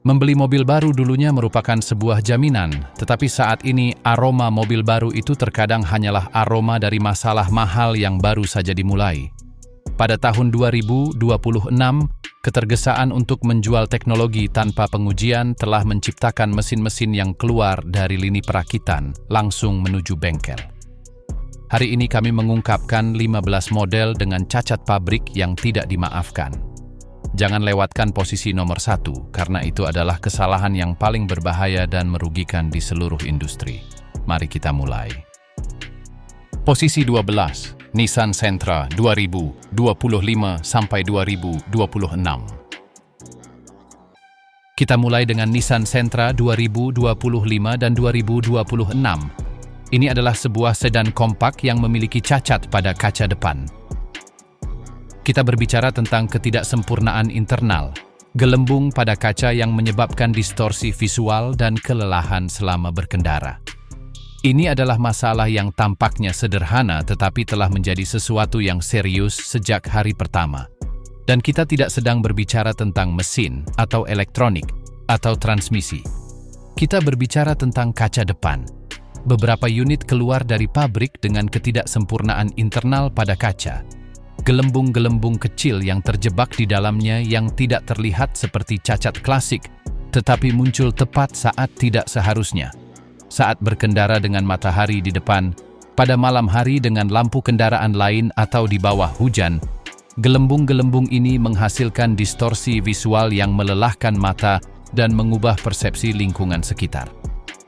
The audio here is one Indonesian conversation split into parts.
Membeli mobil baru dulunya merupakan sebuah jaminan, tetapi saat ini aroma mobil baru itu terkadang hanyalah aroma dari masalah mahal yang baru saja dimulai. Pada tahun 2026, ketergesaan untuk menjual teknologi tanpa pengujian telah menciptakan mesin-mesin yang keluar dari lini perakitan langsung menuju bengkel. Hari ini kami mengungkapkan 15 model dengan cacat pabrik yang tidak dimaafkan. Jangan lewatkan posisi nomor 1, karena itu adalah kesalahan yang paling berbahaya dan merugikan di seluruh industri. Mari kita mulai. Posisi 12, Nissan Sentra 2025 sampai 2026. Kita mulai dengan Nissan Sentra 2025 dan 2026. Ini adalah sebuah sedan kompak yang memiliki cacat pada kaca depan. Kita berbicara tentang ketidaksempurnaan internal, gelembung pada kaca yang menyebabkan distorsi visual dan kelelahan selama berkendara. Ini adalah masalah yang tampaknya sederhana tetapi telah menjadi sesuatu yang serius sejak hari pertama. Dan kita tidak sedang berbicara tentang mesin, atau elektronik, atau transmisi. Kita berbicara tentang kaca depan. Beberapa unit keluar dari pabrik dengan ketidaksempurnaan internal pada kaca. Gelembung-gelembung kecil yang terjebak di dalamnya yang tidak terlihat seperti cacat klasik, tetapi muncul tepat saat tidak seharusnya. Saat berkendara dengan matahari di depan, pada malam hari dengan lampu kendaraan lain atau di bawah hujan, gelembung-gelembung ini menghasilkan distorsi visual yang melelahkan mata dan mengubah persepsi lingkungan sekitar.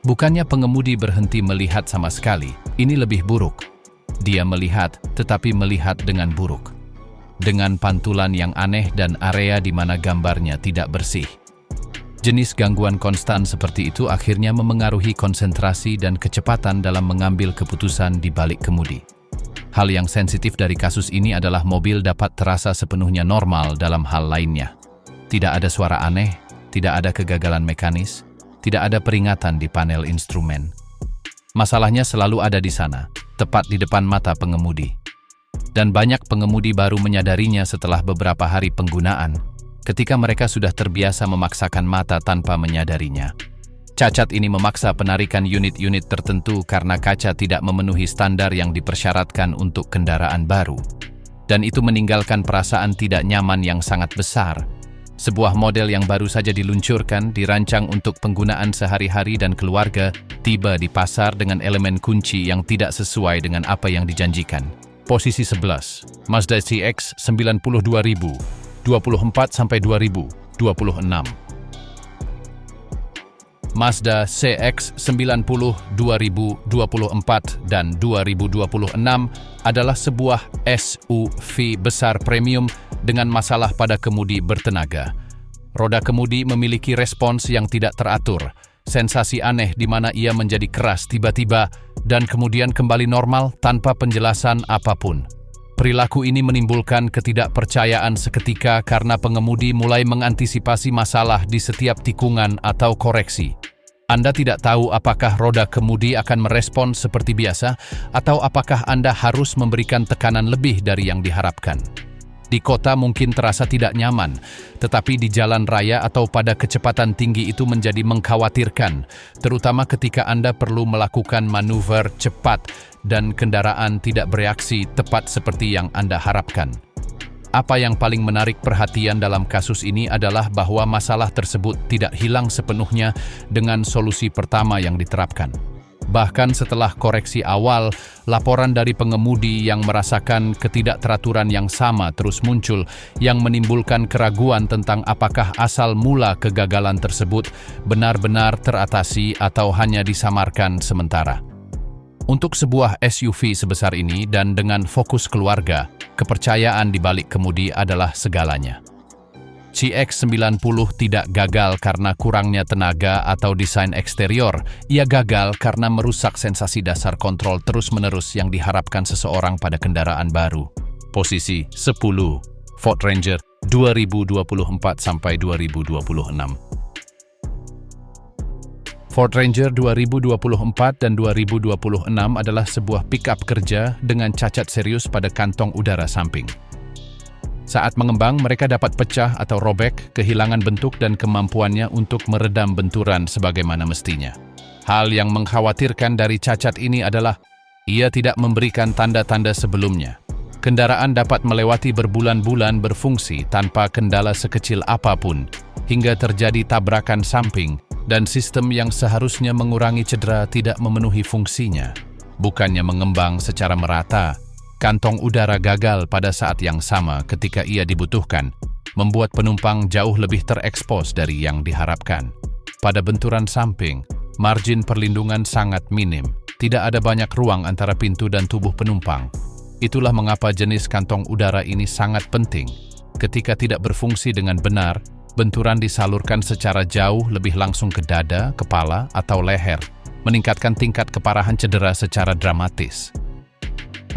Bukannya pengemudi berhenti melihat sama sekali, ini lebih buruk. Dia melihat, tetapi melihat dengan buruk. Dengan pantulan yang aneh dan area di mana gambarnya tidak bersih. Jenis gangguan konstan seperti itu akhirnya memengaruhi konsentrasi dan kecepatan dalam mengambil keputusan di balik kemudi. Hal yang sensitif dari kasus ini adalah mobil dapat terasa sepenuhnya normal dalam hal lainnya. Tidak ada suara aneh, tidak ada kegagalan mekanis, tidak ada peringatan di panel instrumen. Masalahnya selalu ada di sana, tepat di depan mata pengemudi. Dan banyak pengemudi baru menyadarinya setelah beberapa hari penggunaan, ketika mereka sudah terbiasa memaksakan mata tanpa menyadarinya. Cacat ini memaksa penarikan unit-unit tertentu karena kaca tidak memenuhi standar yang dipersyaratkan untuk kendaraan baru. Dan itu meninggalkan perasaan tidak nyaman yang sangat besar. Sebuah model yang baru saja diluncurkan, dirancang untuk penggunaan sehari-hari dan keluarga, tiba di pasar dengan elemen kunci yang tidak sesuai dengan apa yang dijanjikan. Posisi 11, Mazda CX-90 2024 sampai 2026. Mazda CX-90 2024 dan 2026 adalah sebuah SUV besar premium dengan masalah pada kemudi bertenaga. Roda kemudi memiliki respons yang tidak teratur, sensasi aneh di mana ia menjadi keras tiba-tiba dan kemudian kembali normal tanpa penjelasan apapun. Perilaku ini menimbulkan ketidakpercayaan seketika karena pengemudi mulai mengantisipasi masalah di setiap tikungan atau koreksi. Anda tidak tahu apakah roda kemudi akan merespons seperti biasa atau apakah Anda harus memberikan tekanan lebih dari yang diharapkan. Di kota mungkin terasa tidak nyaman, tetapi di jalan raya atau pada kecepatan tinggi itu menjadi mengkhawatirkan, terutama ketika Anda perlu melakukan manuver cepat dan kendaraan tidak bereaksi tepat seperti yang Anda harapkan. Apa yang paling menarik perhatian dalam kasus ini adalah bahwa masalah tersebut tidak hilang sepenuhnya dengan solusi pertama yang diterapkan. Bahkan setelah koreksi awal, laporan dari pengemudi yang merasakan ketidakteraturan yang sama terus muncul, yang menimbulkan keraguan tentang apakah asal mula kegagalan tersebut benar-benar teratasi atau hanya disamarkan sementara. Untuk sebuah SUV sebesar ini dan dengan fokus keluarga, kepercayaan di balik kemudi adalah segalanya. CX-90 tidak gagal karena kurangnya tenaga atau desain eksterior. Ia gagal karena merusak sensasi dasar kontrol terus-menerus yang diharapkan seseorang pada kendaraan baru. Posisi 10, Ford Ranger 2024 sampai 2026. Ford Ranger 2024 dan 2026 adalah sebuah pick-up kerja dengan cacat serius pada kantong udara samping. Saat mengembang, mereka dapat pecah atau robek, kehilangan bentuk dan kemampuannya untuk meredam benturan sebagaimana mestinya. Hal yang mengkhawatirkan dari cacat ini adalah ia tidak memberikan tanda-tanda sebelumnya. Kendaraan dapat melewati berbulan-bulan berfungsi tanpa kendala sekecil apapun, hingga terjadi tabrakan samping dan sistem yang seharusnya mengurangi cedera tidak memenuhi fungsinya. Bukannya mengembang secara merata, kantong udara gagal pada saat yang sama ketika ia dibutuhkan, membuat penumpang jauh lebih terekspos dari yang diharapkan. Pada benturan samping, margin perlindungan sangat minim. Tidak ada banyak ruang antara pintu dan tubuh penumpang. Itulah mengapa jenis kantong udara ini sangat penting. Ketika tidak berfungsi dengan benar, benturan disalurkan secara jauh lebih langsung ke dada, kepala, atau leher, meningkatkan tingkat keparahan cedera secara dramatis.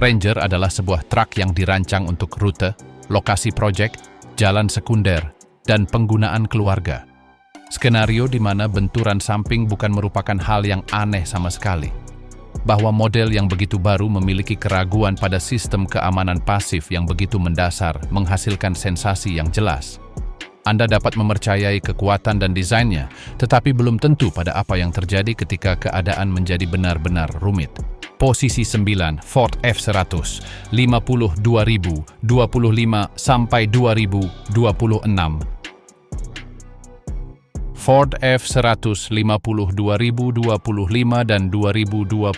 Ranger adalah sebuah truk yang dirancang untuk rute, lokasi proyek, jalan sekunder, dan penggunaan keluarga. Skenario di mana benturan samping bukan merupakan hal yang aneh sama sekali. Bahwa model yang begitu baru memiliki keraguan pada sistem keamanan pasif yang begitu mendasar menghasilkan sensasi yang jelas. Anda dapat mempercayai kekuatan dan desainnya, tetapi belum tentu pada apa yang terjadi ketika keadaan menjadi benar-benar rumit. Posisi 9, Ford F100, 50 2025 sampai 2026. Ford F100 50 2025 dan 2026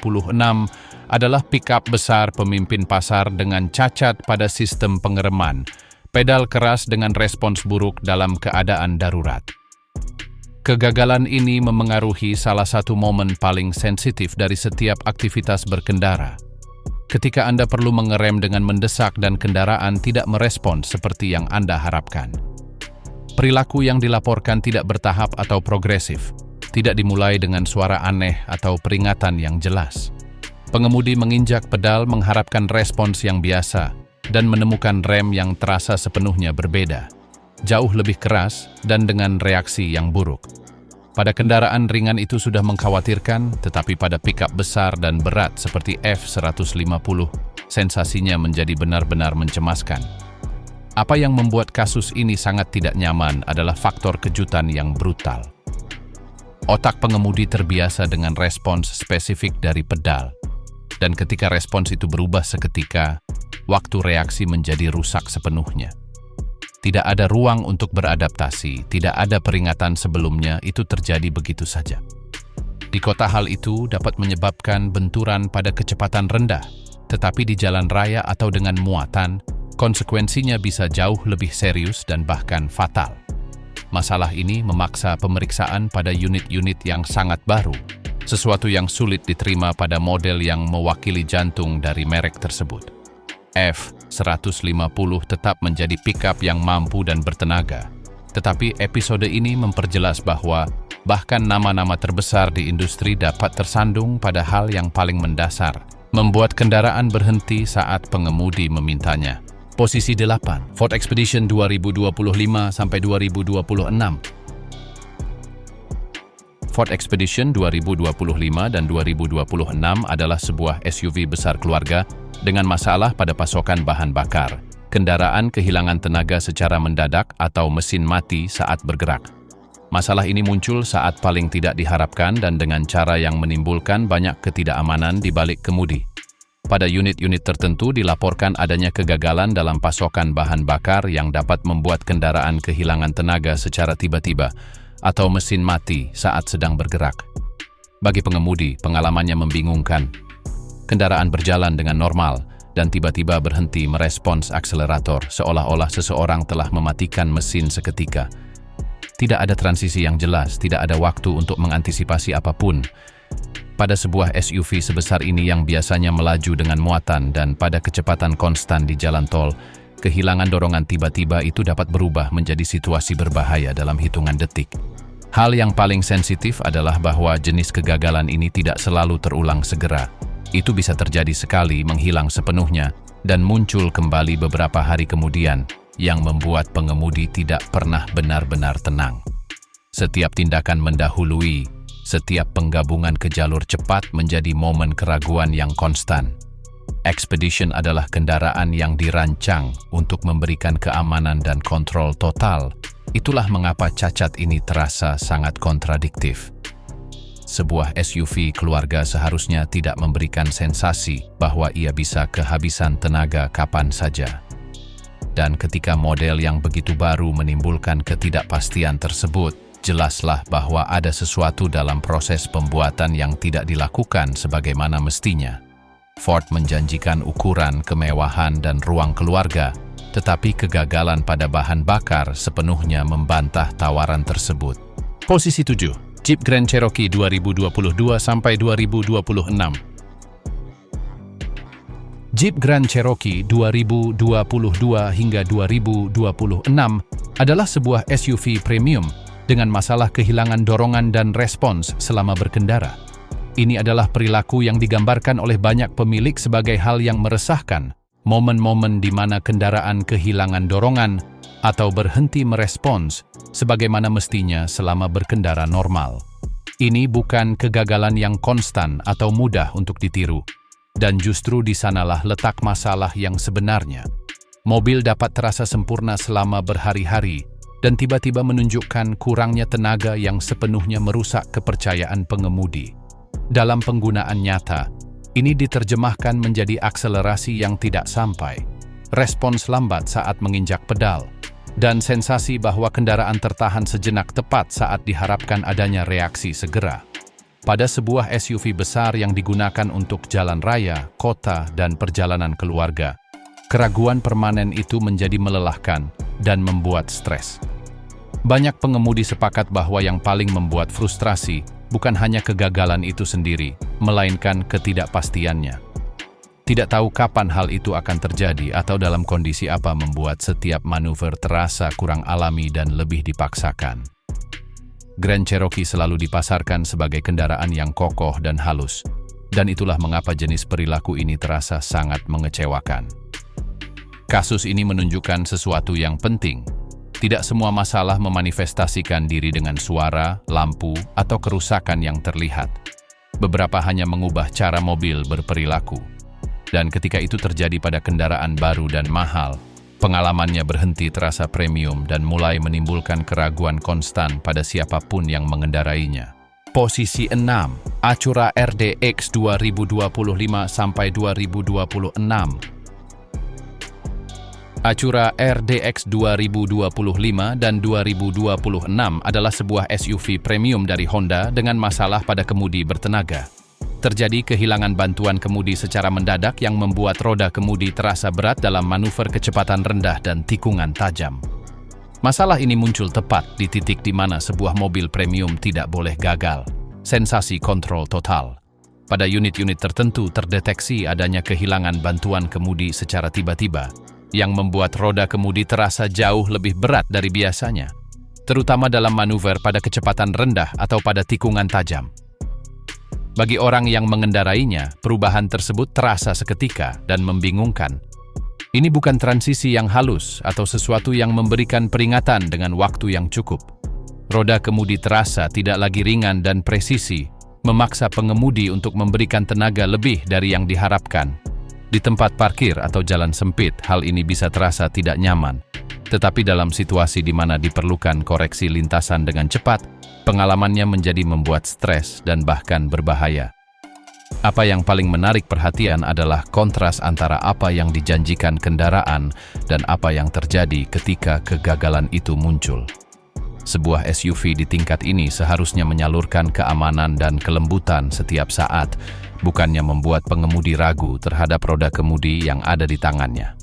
adalah pickup besar pemimpin pasar dengan cacat pada sistem pengereman, pedal keras dengan respons buruk dalam keadaan darurat. Kegagalan ini memengaruhi salah satu momen paling sensitif dari setiap aktivitas berkendara. Ketika Anda perlu mengerem dengan mendesak dan kendaraan tidak merespons seperti yang Anda harapkan. Perilaku yang dilaporkan tidak bertahap atau progresif, tidak dimulai dengan suara aneh atau peringatan yang jelas. Pengemudi menginjak pedal mengharapkan respons yang biasa dan menemukan rem yang terasa sepenuhnya berbeda. Jauh lebih keras dan dengan reaksi yang buruk. Pada kendaraan ringan itu sudah mengkhawatirkan, tetapi pada pickup besar dan berat seperti F150, sensasinya menjadi benar-benar mencemaskan. Apa yang membuat kasus ini sangat tidak nyaman adalah faktor kejutan yang brutal. Otak pengemudi terbiasa dengan respons spesifik dari pedal, dan ketika respons itu berubah seketika, waktu reaksi menjadi rusak sepenuhnya. Tidak ada ruang untuk beradaptasi, tidak ada peringatan sebelumnya, itu terjadi begitu saja. Di kota hal itu dapat menyebabkan benturan pada kecepatan rendah, tetapi di jalan raya atau dengan muatan, konsekuensinya bisa jauh lebih serius dan bahkan fatal. Masalah ini memaksa pemeriksaan pada unit-unit yang sangat baru, sesuatu yang sulit diterima pada model yang mewakili jantung dari merek tersebut. F150 tetap menjadi pickup yang mampu dan bertenaga. Tetapi episode ini memperjelas bahwa bahkan nama-nama terbesar di industri dapat tersandung pada hal yang paling mendasar, membuat kendaraan berhenti saat pengemudi memintanya. Posisi 8, Ford Expedition 2025 sampai 2026. Ford Expedition 2025 dan 2026 adalah sebuah SUV besar keluarga dengan masalah pada pasokan bahan bakar. Kendaraan kehilangan tenaga secara mendadak atau mesin mati saat bergerak. Masalah ini muncul saat paling tidak diharapkan dan dengan cara yang menimbulkan banyak ketidakamanan di balik kemudi. Pada unit-unit tertentu dilaporkan adanya kegagalan dalam pasokan bahan bakar yang dapat membuat kendaraan kehilangan tenaga secara tiba-tiba atau mesin mati saat sedang bergerak. Bagi pengemudi, pengalamannya membingungkan. Kendaraan berjalan dengan normal dan tiba-tiba berhenti merespons akselerator seolah-olah seseorang telah mematikan mesin seketika. Tidak ada transisi yang jelas, tidak ada waktu untuk mengantisipasi apapun. Pada sebuah SUV sebesar ini yang biasanya melaju dengan muatan dan pada kecepatan konstan di jalan tol, kehilangan dorongan tiba-tiba itu dapat berubah menjadi situasi berbahaya dalam hitungan detik. Hal yang paling sensitif adalah bahwa jenis kegagalan ini tidak selalu terulang segera. Itu bisa terjadi sekali, menghilang sepenuhnya, dan muncul kembali beberapa hari kemudian, yang membuat pengemudi tidak pernah benar-benar tenang. Setiap tindakan mendahului, setiap penggabungan ke jalur cepat menjadi momen keraguan yang konstan. Expedition adalah kendaraan yang dirancang untuk memberikan keamanan dan kontrol total. Itulah mengapa cacat ini terasa sangat kontradiktif. Sebuah SUV keluarga seharusnya tidak memberikan sensasi bahwa ia bisa kehabisan tenaga kapan saja. Dan ketika model yang begitu baru menimbulkan ketidakpastian tersebut, jelaslah bahwa ada sesuatu dalam proses pembuatan yang tidak dilakukan sebagaimana mestinya. Ford menjanjikan ukuran, kemewahan, dan ruang keluarga, tetapi kegagalan pada bahan bakar sepenuhnya membantah tawaran tersebut. Posisi 7. Jeep Grand Cherokee 2022 sampai 2026. Jeep Grand Cherokee 2022 hingga 2026 adalah sebuah SUV premium dengan masalah kehilangan dorongan dan respons selama berkendara. Ini adalah perilaku yang digambarkan oleh banyak pemilik sebagai hal yang meresahkan, momen-momen di mana kendaraan kehilangan dorongan atau berhenti merespons sebagaimana mestinya selama berkendara normal. Ini bukan kegagalan yang konstan atau mudah untuk ditiru, dan justru di sanalah letak masalah yang sebenarnya. Mobil dapat terasa sempurna selama berhari-hari dan tiba-tiba menunjukkan kurangnya tenaga yang sepenuhnya merusak kepercayaan pengemudi. Dalam penggunaan nyata, ini diterjemahkan menjadi akselerasi yang tidak sampai, respons lambat saat menginjak pedal, dan sensasi bahwa kendaraan tertahan sejenak tepat saat diharapkan adanya reaksi segera. Pada sebuah SUV besar yang digunakan untuk jalan raya, kota, dan perjalanan keluarga, keraguan permanen itu menjadi melelahkan dan membuat stres. Banyak pengemudi sepakat bahwa yang paling membuat frustrasi bukan hanya kegagalan itu sendiri, melainkan ketidakpastiannya. Tidak tahu kapan hal itu akan terjadi atau dalam kondisi apa membuat setiap manuver terasa kurang alami dan lebih dipaksakan. Grand Cherokee selalu dipasarkan sebagai kendaraan yang kokoh dan halus, dan itulah mengapa jenis perilaku ini terasa sangat mengecewakan. Kasus ini menunjukkan sesuatu yang penting. Tidak semua masalah memanifestasikan diri dengan suara, lampu, atau kerusakan yang terlihat. Beberapa hanya mengubah cara mobil berperilaku. Dan ketika itu terjadi pada kendaraan baru dan mahal, pengalamannya berhenti terasa premium dan mulai menimbulkan keraguan konstan pada siapapun yang mengendarainya. Posisi 6. Acura RDX 2025 sampai 2026. Acura RDX 2025 dan 2026 adalah sebuah SUV premium dari Honda dengan masalah pada kemudi bertenaga. Terjadi kehilangan bantuan kemudi secara mendadak yang membuat roda kemudi terasa berat dalam manuver kecepatan rendah dan tikungan tajam. Masalah ini muncul tepat di titik di mana sebuah mobil premium tidak boleh gagal. Sensasi kontrol total. Pada unit-unit tertentu terdeteksi adanya kehilangan bantuan kemudi secara tiba-tiba, yang membuat roda kemudi terasa jauh lebih berat dari biasanya, terutama dalam manuver pada kecepatan rendah atau pada tikungan tajam. Bagi orang yang mengendarainya, perubahan tersebut terasa seketika dan membingungkan. Ini bukan transisi yang halus atau sesuatu yang memberikan peringatan dengan waktu yang cukup. Roda kemudi terasa tidak lagi ringan dan presisi, memaksa pengemudi untuk memberikan tenaga lebih dari yang diharapkan. Di tempat parkir atau jalan sempit, hal ini bisa terasa tidak nyaman. Tetapi dalam situasi di mana diperlukan koreksi lintasan dengan cepat, pengalamannya menjadi membuat stres dan bahkan berbahaya. Apa yang paling menarik perhatian adalah kontras antara apa yang dijanjikan kendaraan dan apa yang terjadi ketika kegagalan itu muncul. Sebuah SUV di tingkat ini seharusnya menyalurkan keamanan dan kelembutan setiap saat, bukannya membuat pengemudi ragu terhadap roda kemudi yang ada di tangannya.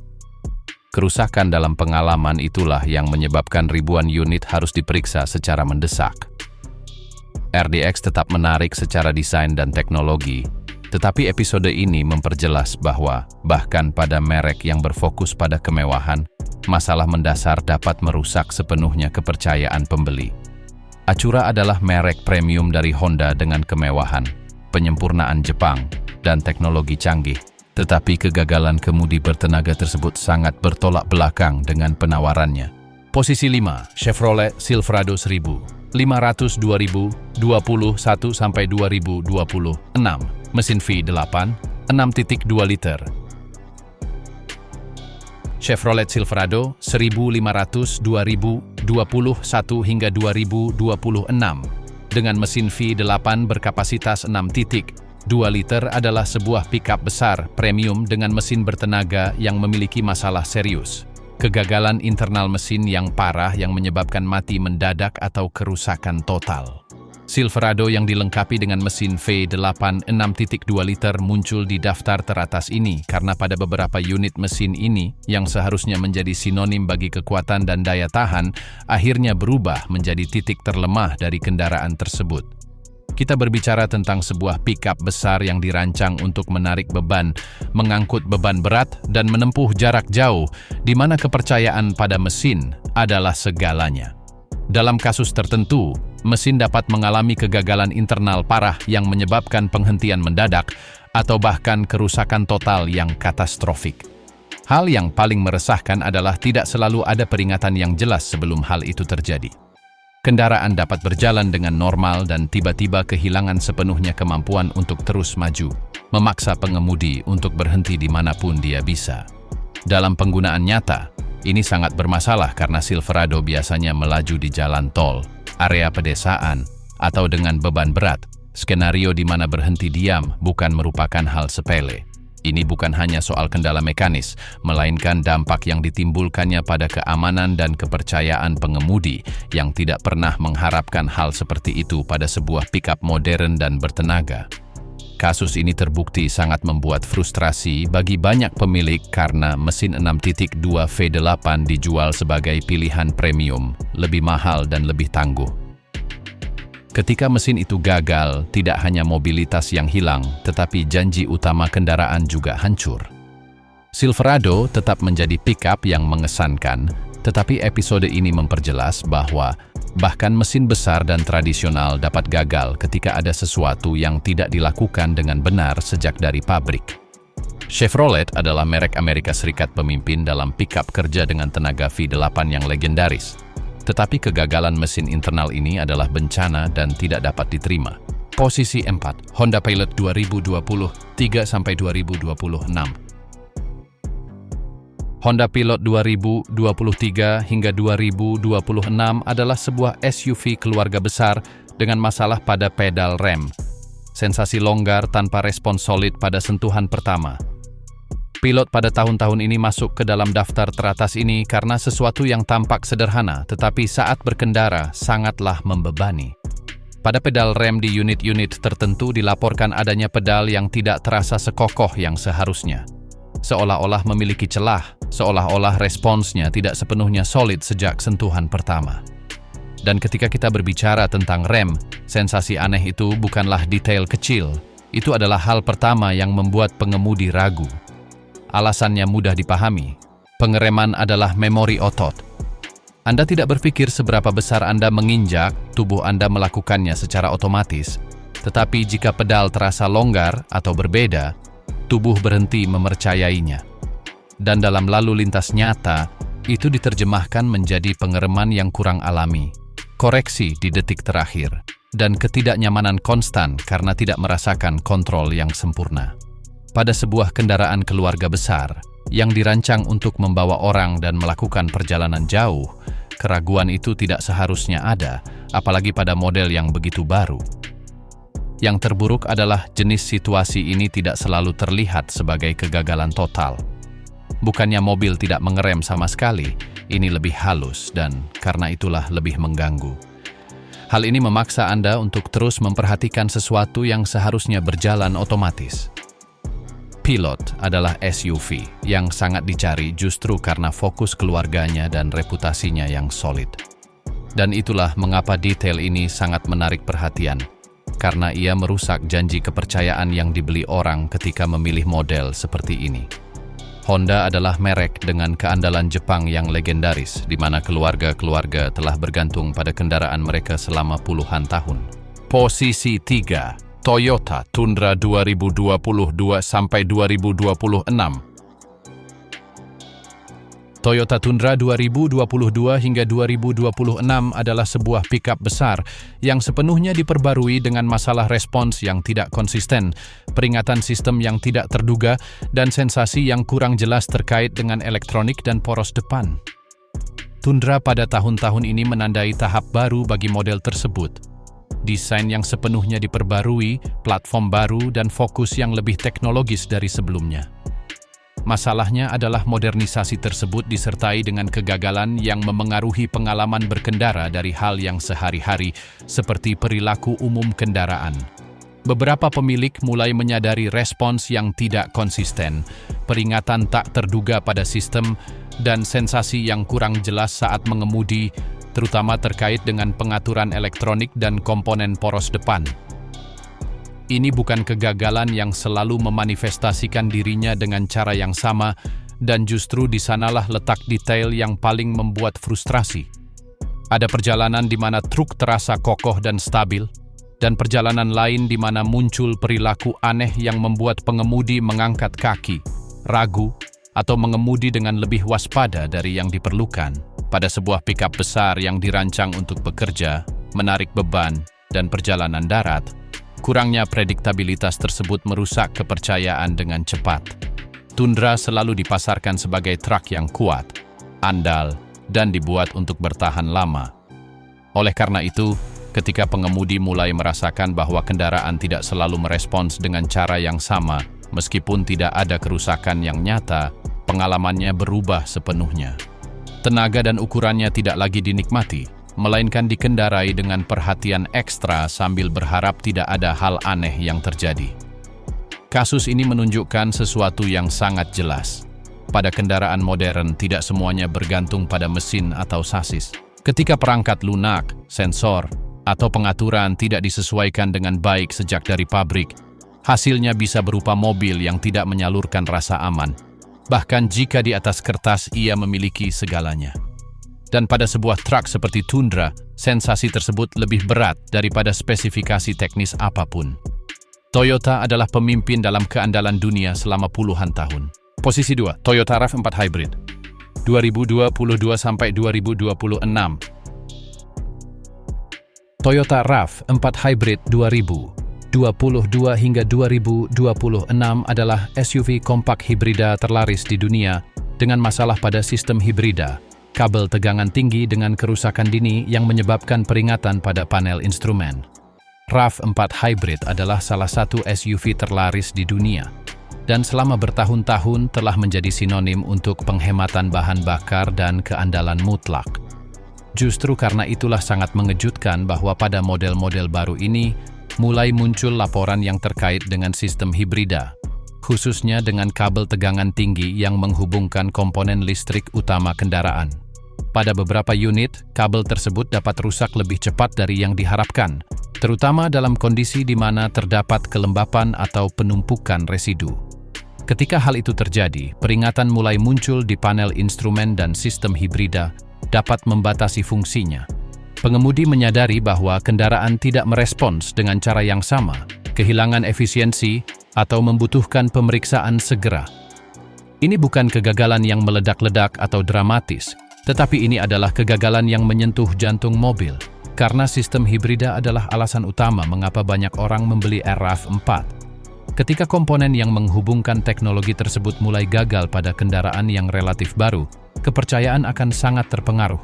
Kerusakan dalam pengalaman itulah yang menyebabkan ribuan unit harus diperiksa secara mendesak. RDX tetap menarik secara desain dan teknologi, tetapi episode ini memperjelas bahwa bahkan pada merek yang berfokus pada kemewahan, masalah mendasar dapat merusak sepenuhnya kepercayaan pembeli. Acura adalah merek premium dari Honda dengan kemewahan, penyempurnaan Jepang, dan teknologi canggih. Tetapi kegagalan kemudi bertenaga tersebut sangat bertolak belakang dengan penawarannya. Posisi 5, Chevrolet Silverado 1000, 500 2021 sampai 2026, mesin V8, 6.2 liter, Chevrolet Silverado 1500 2021 hingga 2026 dengan mesin V8 berkapasitas 6.2 liter adalah sebuah pickup besar premium dengan mesin bertenaga yang memiliki masalah serius. Kegagalan internal mesin yang parah yang menyebabkan mati mendadak atau kerusakan total. Silverado yang dilengkapi dengan mesin V8 6.2 liter muncul di daftar teratas ini karena pada beberapa unit mesin ini yang seharusnya menjadi sinonim bagi kekuatan dan daya tahan, akhirnya berubah menjadi titik terlemah dari kendaraan tersebut. Kita berbicara tentang sebuah pickup besar yang dirancang untuk menarik beban, mengangkut beban berat, dan menempuh jarak jauh, di mana kepercayaan pada mesin adalah segalanya. Dalam kasus tertentu, mesin dapat mengalami kegagalan internal parah yang menyebabkan penghentian mendadak atau bahkan kerusakan total yang katastrofik. Hal yang paling meresahkan adalah tidak selalu ada peringatan yang jelas sebelum hal itu terjadi. Kendaraan dapat berjalan dengan normal dan tiba-tiba kehilangan sepenuhnya kemampuan untuk terus maju, memaksa pengemudi untuk berhenti dimanapun dia bisa. Dalam penggunaan nyata, ini sangat bermasalah karena Silverado biasanya melaju di jalan tol, area pedesaan, atau dengan beban berat. Skenario di mana berhenti diam bukan merupakan hal sepele. Ini bukan hanya soal kendala mekanis, melainkan dampak yang ditimbulkannya pada keamanan dan kepercayaan pengemudi yang tidak pernah mengharapkan hal seperti itu pada sebuah pickup modern dan bertenaga. Kasus ini terbukti sangat membuat frustrasi bagi banyak pemilik karena mesin 6.2 V8 dijual sebagai pilihan premium, lebih mahal dan lebih tangguh. Ketika mesin itu gagal, tidak hanya mobilitas yang hilang, tetapi janji utama kendaraan juga hancur. Silverado tetap menjadi pickup yang mengesankan, tetapi episode ini memperjelas bahwa bahkan mesin besar dan tradisional dapat gagal ketika ada sesuatu yang tidak dilakukan dengan benar sejak dari pabrik. Chevrolet adalah merek Amerika Serikat pemimpin dalam pickup kerja dengan tenaga V8 yang legendaris. Tetapi kegagalan mesin internal ini adalah bencana dan tidak dapat diterima. Posisi 4, Honda Pilot 2023-2026. Honda Pilot 2023 hingga 2026 adalah sebuah SUV keluarga besar dengan masalah pada pedal rem. Sensasi longgar tanpa respons solid pada sentuhan pertama. Pilot pada tahun-tahun ini masuk ke dalam daftar teratas ini karena sesuatu yang tampak sederhana, tetapi saat berkendara sangatlah membebani. Pada pedal rem di unit-unit tertentu dilaporkan adanya pedal yang tidak terasa sekokoh yang seharusnya. Seolah-olah memiliki celah, seolah-olah responsnya tidak sepenuhnya solid sejak sentuhan pertama. Dan ketika kita berbicara tentang rem, sensasi aneh itu bukanlah detail kecil. Itu adalah hal pertama yang membuat pengemudi ragu. Alasannya mudah dipahami. Pengereman adalah memori otot. Anda tidak berpikir seberapa besar Anda menginjak, tubuh Anda melakukannya secara otomatis. Tetapi jika pedal terasa longgar atau berbeda, tubuh berhenti mempercayainya. Dan dalam lalu lintas nyata, itu diterjemahkan menjadi pengereman yang kurang alami, koreksi di detik terakhir, dan ketidaknyamanan konstan karena tidak merasakan kontrol yang sempurna. Pada sebuah kendaraan keluarga besar yang dirancang untuk membawa orang dan melakukan perjalanan jauh, keraguan itu tidak seharusnya ada, apalagi pada model yang begitu baru. Yang terburuk adalah jenis situasi ini tidak selalu terlihat sebagai kegagalan total. Bukannya mobil tidak mengerem sama sekali, ini lebih halus dan karena itulah lebih mengganggu. Hal ini memaksa Anda untuk terus memperhatikan sesuatu yang seharusnya berjalan otomatis. Pilot adalah SUV yang sangat dicari justru karena fokus keluarganya dan reputasinya yang solid. Dan itulah mengapa detail ini sangat menarik perhatian, karena ia merusak janji kepercayaan yang dibeli orang ketika memilih model seperti ini. Honda adalah merek dengan keandalan Jepang yang legendaris, di mana keluarga-keluarga telah bergantung pada kendaraan mereka selama puluhan tahun. Posisi 3. Toyota Tundra 2022-2026. Toyota Tundra 2022 hingga 2026 adalah sebuah pickup besar yang sepenuhnya diperbarui dengan masalah respons yang tidak konsisten, peringatan sistem yang tidak terduga, dan sensasi yang kurang jelas terkait dengan elektronik dan poros depan. Tundra pada tahun-tahun ini menandai tahap baru bagi model tersebut. Desain yang sepenuhnya diperbarui, platform baru, dan fokus yang lebih teknologis dari sebelumnya. Masalahnya adalah modernisasi tersebut disertai dengan kegagalan yang memengaruhi pengalaman berkendara dari hal yang sehari-hari, seperti perilaku umum kendaraan. Beberapa pemilik mulai menyadari respons yang tidak konsisten, peringatan tak terduga pada sistem, dan sensasi yang kurang jelas saat mengemudi, terutama terkait dengan pengaturan elektronik dan komponen poros depan. Ini bukan kegagalan yang selalu memanifestasikan dirinya dengan cara yang sama, dan justru di sanalah letak detail yang paling membuat frustrasi. Ada perjalanan di mana truk terasa kokoh dan stabil, dan perjalanan lain di mana muncul perilaku aneh yang membuat pengemudi mengangkat kaki, ragu, atau mengemudi dengan lebih waspada dari yang diperlukan. Pada sebuah pickup besar yang dirancang untuk bekerja, menarik beban, dan perjalanan darat, kurangnya prediktabilitas tersebut merusak kepercayaan dengan cepat. Tundra selalu dipasarkan sebagai truk yang kuat, andal, dan dibuat untuk bertahan lama. Oleh karena itu, ketika pengemudi mulai merasakan bahwa kendaraan tidak selalu merespons dengan cara yang sama, meskipun tidak ada kerusakan yang nyata, pengalamannya berubah sepenuhnya. Tenaga dan ukurannya tidak lagi dinikmati, melainkan dikendarai dengan perhatian ekstra sambil berharap tidak ada hal aneh yang terjadi. Kasus ini menunjukkan sesuatu yang sangat jelas. Pada kendaraan modern, tidak semuanya bergantung pada mesin atau sasis. Ketika perangkat lunak, sensor, atau pengaturan tidak disesuaikan dengan baik sejak dari pabrik, hasilnya bisa berupa mobil yang tidak menyalurkan rasa aman, bahkan jika di atas kertas ia memiliki segalanya. Dan pada sebuah truk seperti Tundra, sensasi tersebut lebih berat daripada spesifikasi teknis apapun. Toyota adalah pemimpin dalam keandalan dunia selama puluhan tahun. Posisi 2, Toyota RAV4 Hybrid, 2022-2026. Toyota RAV4 Hybrid 2022 hingga 2026 adalah SUV kompak hibrida terlaris di dunia dengan masalah pada sistem hibrida, kabel tegangan tinggi dengan kerusakan dini yang menyebabkan peringatan pada panel instrumen. RAV4 Hybrid adalah salah satu SUV terlaris di dunia, dan selama bertahun-tahun telah menjadi sinonim untuk penghematan bahan bakar dan keandalan mutlak. Justru karena itulah sangat mengejutkan bahwa pada model-model baru ini, mulai muncul laporan yang terkait dengan sistem hibrida, khususnya dengan kabel tegangan tinggi yang menghubungkan komponen listrik utama kendaraan. Pada beberapa unit, kabel tersebut dapat rusak lebih cepat dari yang diharapkan, terutama dalam kondisi di mana terdapat kelembapan atau penumpukan residu. Ketika hal itu terjadi, peringatan mulai muncul di panel instrumen dan sistem hibrida dapat membatasi fungsinya. Pengemudi menyadari bahwa kendaraan tidak merespons dengan cara yang sama, kehilangan efisiensi, atau membutuhkan pemeriksaan segera. Ini bukan kegagalan yang meledak-ledak atau dramatis, tetapi ini adalah kegagalan yang menyentuh jantung mobil, karena sistem hibrida adalah alasan utama mengapa banyak orang membeli RAV4. Ketika komponen yang menghubungkan teknologi tersebut mulai gagal pada kendaraan yang relatif baru, kepercayaan akan sangat terpengaruh.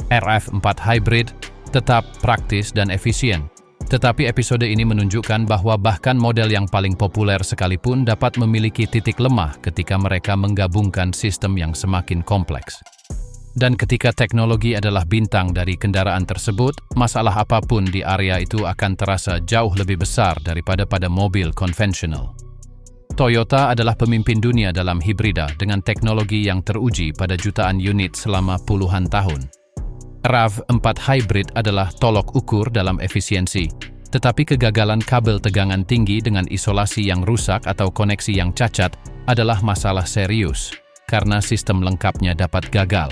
RAV4 Hybrid tetap praktis dan efisien, tetapi episode ini menunjukkan bahwa bahkan model yang paling populer sekalipun dapat memiliki titik lemah ketika mereka menggabungkan sistem yang semakin kompleks. Dan ketika teknologi adalah bintang dari kendaraan tersebut, masalah apapun di area itu akan terasa jauh lebih besar daripada pada mobil konvensional. Toyota adalah pemimpin dunia dalam hibrida dengan teknologi yang teruji pada jutaan unit selama puluhan tahun. RAV4 Hybrid adalah tolok ukur dalam efisiensi, tetapi kegagalan kabel tegangan tinggi dengan isolasi yang rusak atau koneksi yang cacat adalah masalah serius, karena sistem lengkapnya dapat gagal.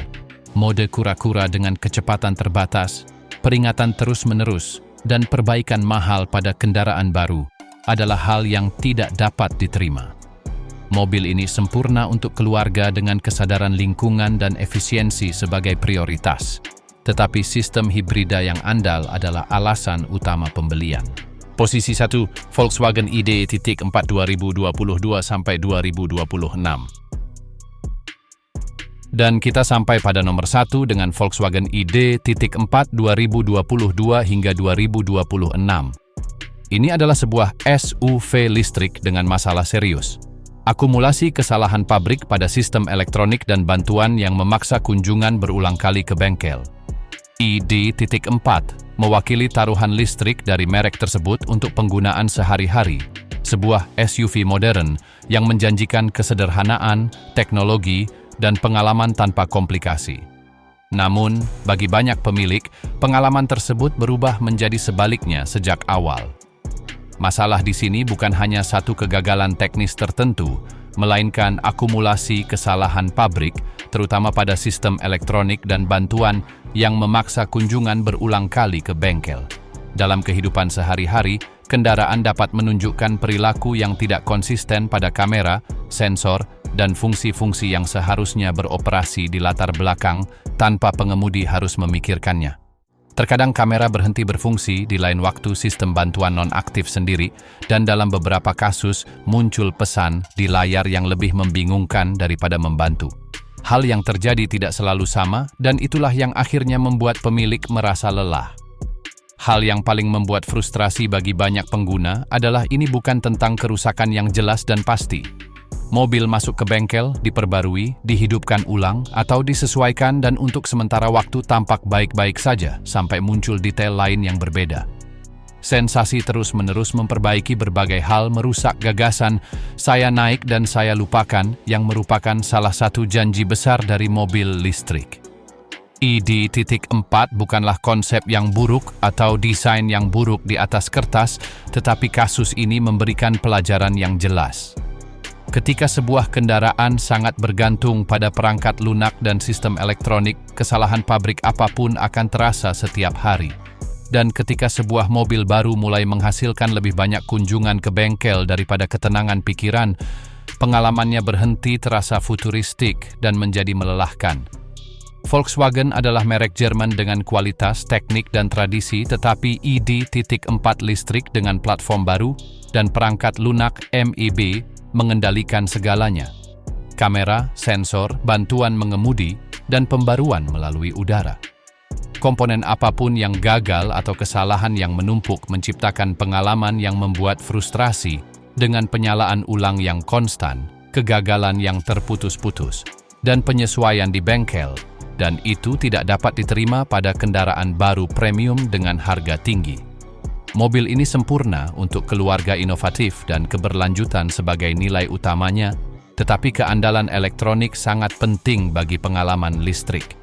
Mode kura-kura dengan kecepatan terbatas, peringatan terus-menerus, dan perbaikan mahal pada kendaraan baru adalah hal yang tidak dapat diterima. Mobil ini sempurna untuk keluarga dengan kesadaran lingkungan dan efisiensi sebagai prioritas. Tetapi sistem hibrida yang andal adalah alasan utama pembelian. Posisi 1, Volkswagen ID.4 2022 sampai 2026. Dan kita sampai pada nomor 1 dengan Volkswagen ID.4 2022 hingga 2026. Ini adalah sebuah SUV listrik dengan masalah serius. Akumulasi kesalahan pabrik pada sistem elektronik dan bantuan yang memaksa kunjungan berulang kali ke bengkel. ID.4 mewakili taruhan listrik dari merek tersebut untuk penggunaan sehari-hari, sebuah SUV modern yang menjanjikan kesederhanaan, teknologi, dan pengalaman tanpa komplikasi. Namun, bagi banyak pemilik, pengalaman tersebut berubah menjadi sebaliknya sejak awal. Masalah di sini bukan hanya satu kegagalan teknis tertentu, melainkan akumulasi kesalahan pabrik, terutama pada sistem elektronik dan bantuan yang memaksa kunjungan berulang kali ke bengkel. Dalam kehidupan sehari-hari, kendaraan dapat menunjukkan perilaku yang tidak konsisten pada kamera, sensor, dan fungsi-fungsi yang seharusnya beroperasi di latar belakang tanpa pengemudi harus memikirkannya. Terkadang kamera berhenti berfungsi di lain waktu sistem bantuan non-aktif sendiri, dan dalam beberapa kasus muncul pesan di layar yang lebih membingungkan daripada membantu. Hal yang terjadi tidak selalu sama, dan itulah yang akhirnya membuat pemilik merasa lelah. Hal yang paling membuat frustrasi bagi banyak pengguna adalah ini bukan tentang kerusakan yang jelas dan pasti. Mobil masuk ke bengkel, diperbarui, dihidupkan ulang, atau disesuaikan dan untuk sementara waktu tampak baik-baik saja sampai muncul detail lain yang berbeda. Sensasi terus-menerus memperbaiki berbagai hal merusak gagasan "saya naik dan saya lupakan" yang merupakan salah satu janji besar dari mobil listrik. ID.4 bukanlah konsep yang buruk atau desain yang buruk di atas kertas, tetapi kasus ini memberikan pelajaran yang jelas. Ketika sebuah kendaraan sangat bergantung pada perangkat lunak dan sistem elektronik, kesalahan pabrik apapun akan terasa setiap hari. Dan ketika sebuah mobil baru mulai menghasilkan lebih banyak kunjungan ke bengkel daripada ketenangan pikiran, pengalamannya berhenti terasa futuristik dan menjadi melelahkan. Volkswagen adalah merek Jerman dengan kualitas, teknik, dan tradisi, tetapi ID.4 listrik dengan platform baru dan perangkat lunak MIB mengendalikan segalanya. Kamera, sensor, bantuan mengemudi, dan pembaruan melalui udara. Komponen apapun yang gagal atau kesalahan yang menumpuk menciptakan pengalaman yang membuat frustrasi dengan penyalaan ulang yang konstan, kegagalan yang terputus-putus, dan penyesuaian di bengkel, dan itu tidak dapat diterima pada kendaraan baru premium dengan harga tinggi. Mobil ini sempurna untuk keluarga inovatif dan keberlanjutan sebagai nilai utamanya, tetapi keandalan elektronik sangat penting bagi pengalaman listrik.